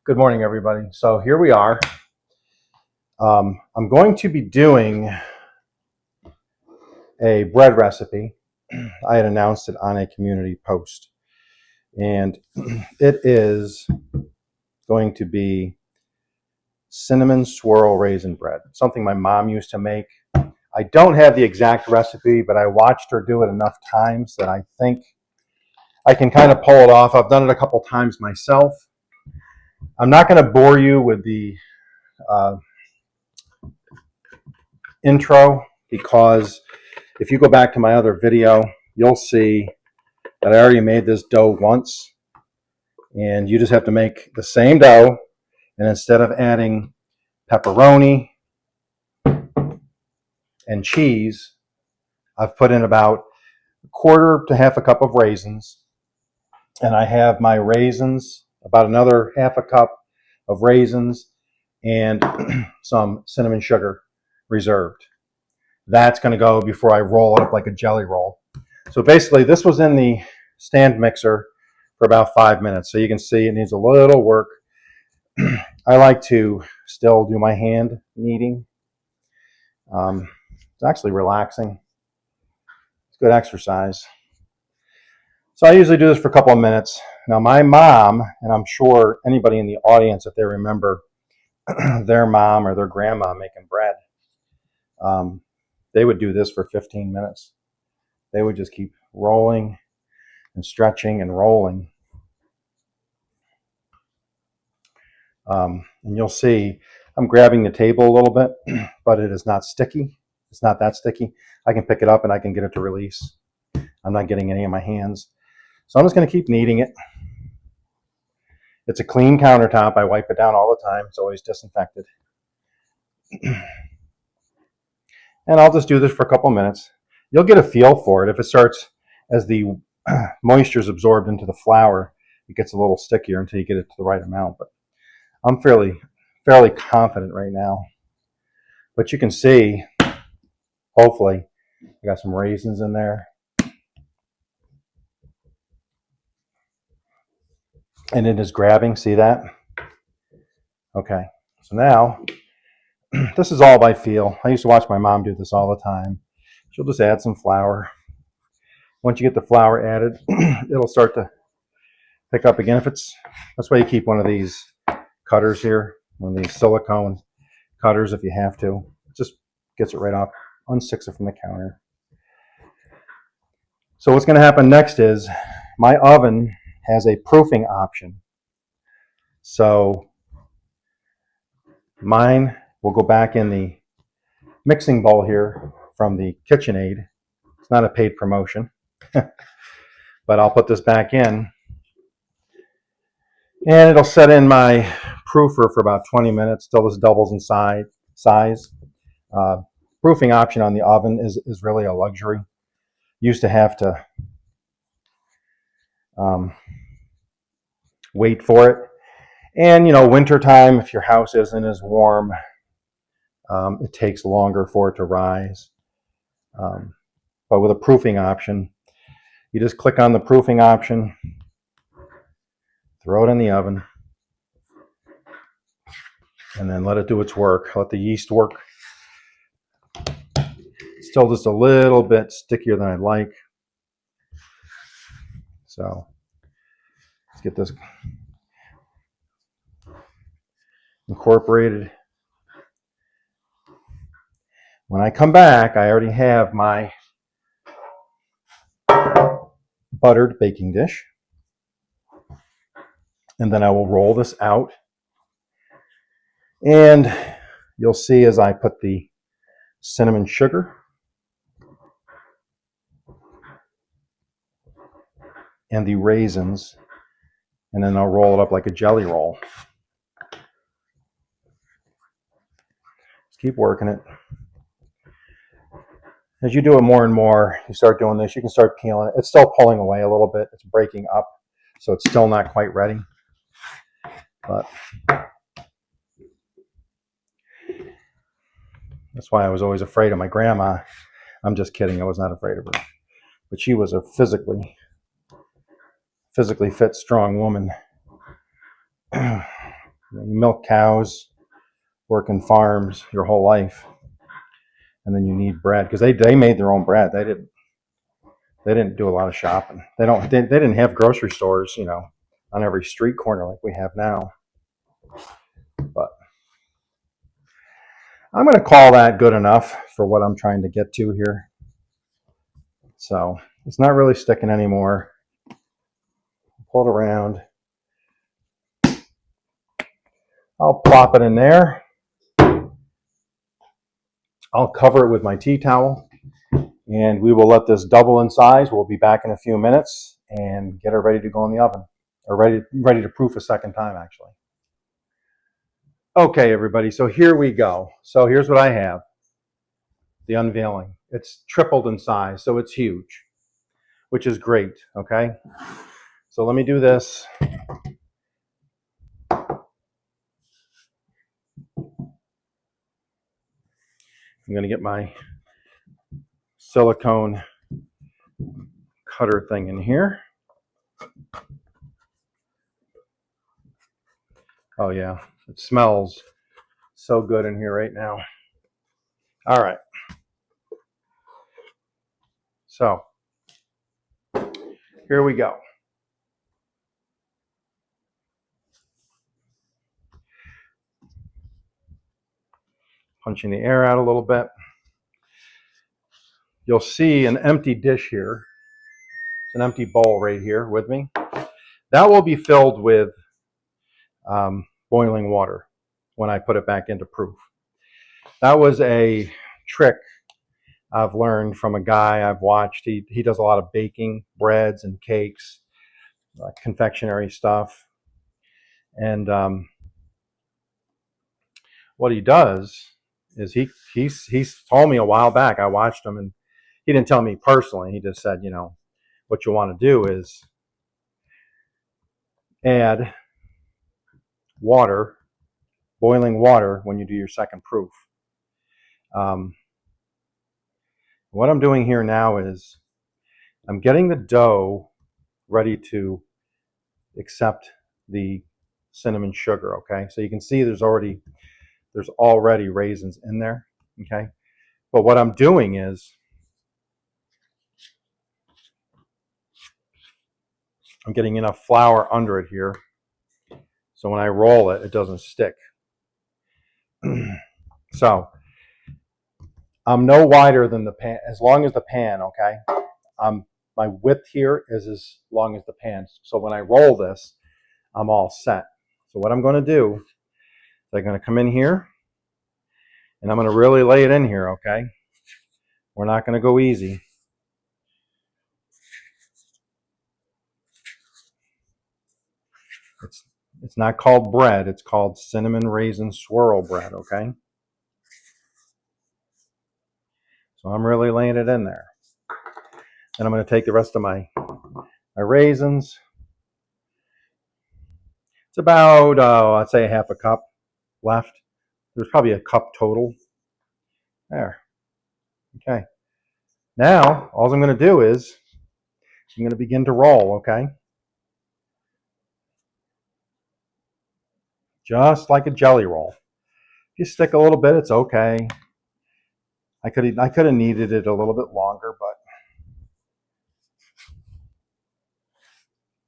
Good morning, everybody. So here we are. I'm going to be doing a bread recipe. I had announced it on a community post, and it is going to be cinnamon swirl raisin bread, something my mom used to make. I don't have the exact recipe, but I watched her do it enough times that I think I can kind of pull it off. I've done it a couple times myself. I'm not going to bore you with the uh, intro because if you go back to my other video, you'll see that I already made this dough once, and you just have to make the same dough, and instead of adding pepperoni and cheese, I've put in about a quarter to half a cup of raisins, and I have my raisins, about another half a cup of raisins, and some cinnamon sugar reserved. That's going to go before I roll it up like a jelly roll. So basically, this was in the stand mixer for about 5 minutes. So you can see it needs a little work. I like to still do my hand kneading. It's actually relaxing. It's good exercise. So I usually do this for a couple of minutes. Now my mom, and I'm sure anybody in the audience, if they remember their mom or their grandma making bread, they would do this for 15 minutes. They would just keep rolling and stretching and rolling. And you'll see I'm grabbing the table a little bit, but it is not sticky. It's not that sticky. I can pick it up and I can get it to release. I'm not getting any in my hands. So I'm just going to keep kneading it. It's a clean countertop. I wipe it down all the time. It's always disinfected. And I'll just do this for a couple minutes. You'll get a feel for it. If it starts, as the moisture is absorbed into the flour, it gets a little stickier until you get it to the right amount. But I'm fairly confident right now. But you can see, hopefully, I got some raisins in there. And it is grabbing, see that? Okay, so now, this is all by feel. I used to watch my mom do this all the time. She'll just add some flour. Once you get the flour added, it'll start to pick up again. That's why you keep one of these cutters here, one of these silicone cutters if you have to. It just gets it right off, unsticks it from the counter. So what's going to happen next is my oven has a proofing option. So mine will go back in the mixing bowl here from the KitchenAid. It's not a paid promotion, but I'll put this back in. And it'll set in my proofer for about 20 minutes till this doubles in size. Proofing option on the oven is really a luxury. Used to have to wait for it. And, wintertime, if your house isn't as warm, it takes longer for it to rise. But with a proofing option, you just click on the proofing option, throw it in the oven, and then let it do its work. Let the yeast work. Still just a little bit stickier than I'd like. So let's get this incorporated. When I come back, I already have my buttered baking dish. And then I will roll this out. And you'll see as I put the cinnamon sugar and the raisins, and then I'll roll it up like a jelly roll. Just keep working it. As you do it more and more, you start doing this, you can start peeling it. It's still pulling away a little bit. It's breaking up, so it's still not quite ready. But that's why I was always afraid of my grandma. I'm just kidding. I was not afraid of her. But she was a physically fit, strong woman. you milk cows, work in farms your whole life, and then you need bread because they made their own bread. They didn't do a lot of shopping. They didn't have grocery stores, on every street corner like we have now. But I'm going to call that good enough for what I'm trying to get to here. So it's not really sticking anymore. Pull it around. I'll plop it in there. I'll cover it with my tea towel, and we will let this double in size. We'll be back in a few minutes and get it ready to go in the oven, or ready to proof a second time, actually. Okay, everybody, so here we go. So here's what I have, the unveiling. It's tripled in size, so it's huge, which is great, okay? So let me do this. I'm going to get my silicone cutter thing in here. Oh yeah, it smells so good in here right now. All right. So here we go. Punching the air out a little bit. You'll see an empty dish here. It's an empty bowl right here with me. That will be filled with boiling water when I put it back into proof. That was a trick I've learned from a guy I've watched. He does a lot of baking, breads and cakes, confectionery stuff. And what he does is he's told me a while back. I watched him, and he didn't tell me personally. He just said, what you want to do is add water, boiling water, when you do your second proof. What I'm doing here now is I'm getting the dough ready to accept the cinnamon sugar, okay? So you can see there's already raisins in there, okay? But what I'm doing is I'm getting enough flour under it here so when I roll it, it doesn't stick. So I'm no wider than the pan, as long as the pan, okay? My width here is as long as the pan. So when I roll this, I'm all set. So what I'm going to do is I'm going to come in here and I'm going to really lay it in here, okay? We're not going to go easy. It's not called bread. It's called cinnamon raisin swirl bread, okay? So I'm really laying it in there. And I'm going to take the rest of my raisins. It's about, I'd say half a cup left. There's probably a cup total. There. Okay. Now, all I'm going to do is I'm going to begin to roll, okay? Just like a jelly roll. If you stick a little bit, it's okay. I could have kneaded it a little bit longer, but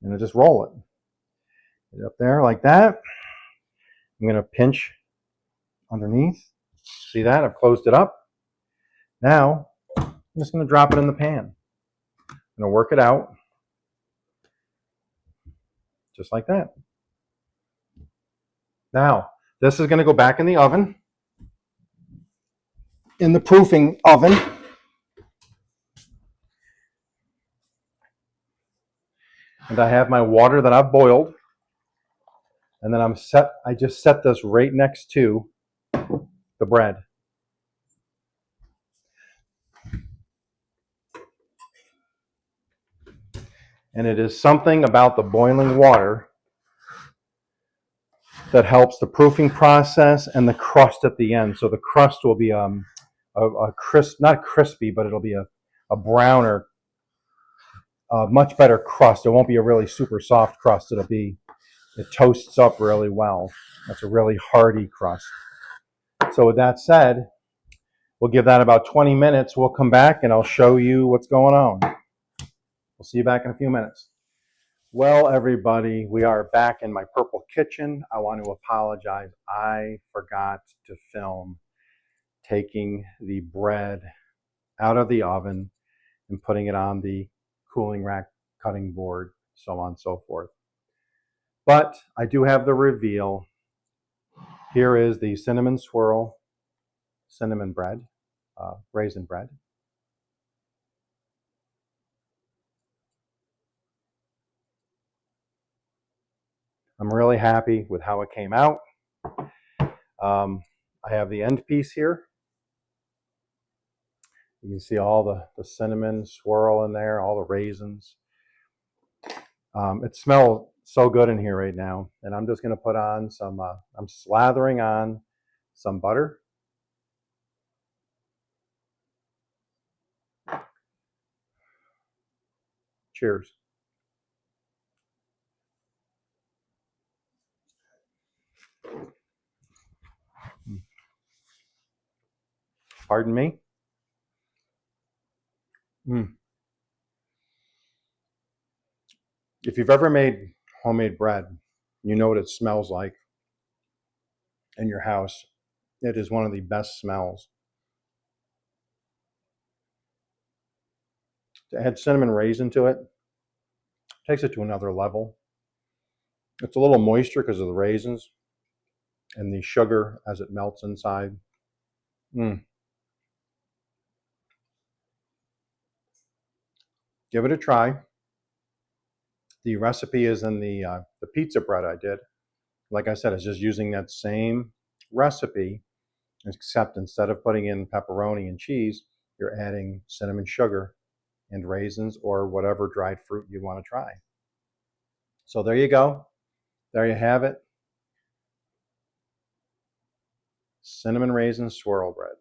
I'm going to just roll it. Get it up there like that. I'm going to pinch underneath. See that? I've closed it up. Now, I'm just going to drop it in the pan. I'm going to work it out. Just like that. Now, this is going to go back in the oven. In the proofing oven. And I have my water that I've boiled. And then I just set this right next to the bread. And it is something about the boiling water that helps the proofing process and the crust at the end. So the crust will be a crisp, not crispy, but it'll be a browner, much better crust. It won't be a really super soft crust. It'll be it toasts up really well. That's a really hearty crust. So with that said, we'll give that about 20 minutes. We'll come back and I'll show you what's going on. We'll see you back in a few minutes. Well, everybody, we are back in my purple kitchen. I want to apologize. I forgot to film taking the bread out of the oven and putting it on the cooling rack cutting board, so on and so forth. But I do have the reveal. Here is the cinnamon swirl, cinnamon bread, raisin bread. I'm really happy with how it came out. I have the end piece here. You can see all the cinnamon swirl in there, all the raisins. It smells so good in here right now. And I'm just going to put on some, I'm slathering on some butter. Cheers. Pardon me. If you've ever made homemade bread, you know what it smells like in your house. It is one of the best smells. To add cinnamon raisin to it, takes it to another level. It's a little moisture because of the raisins and the sugar as it melts inside. Give it a try. The recipe is in the pizza bread I did. Like I said, it's just using that same recipe, except instead of putting in pepperoni and cheese, you're adding cinnamon sugar and raisins or whatever dried fruit you want to try. So there you go. There you have it. Cinnamon raisin swirl bread.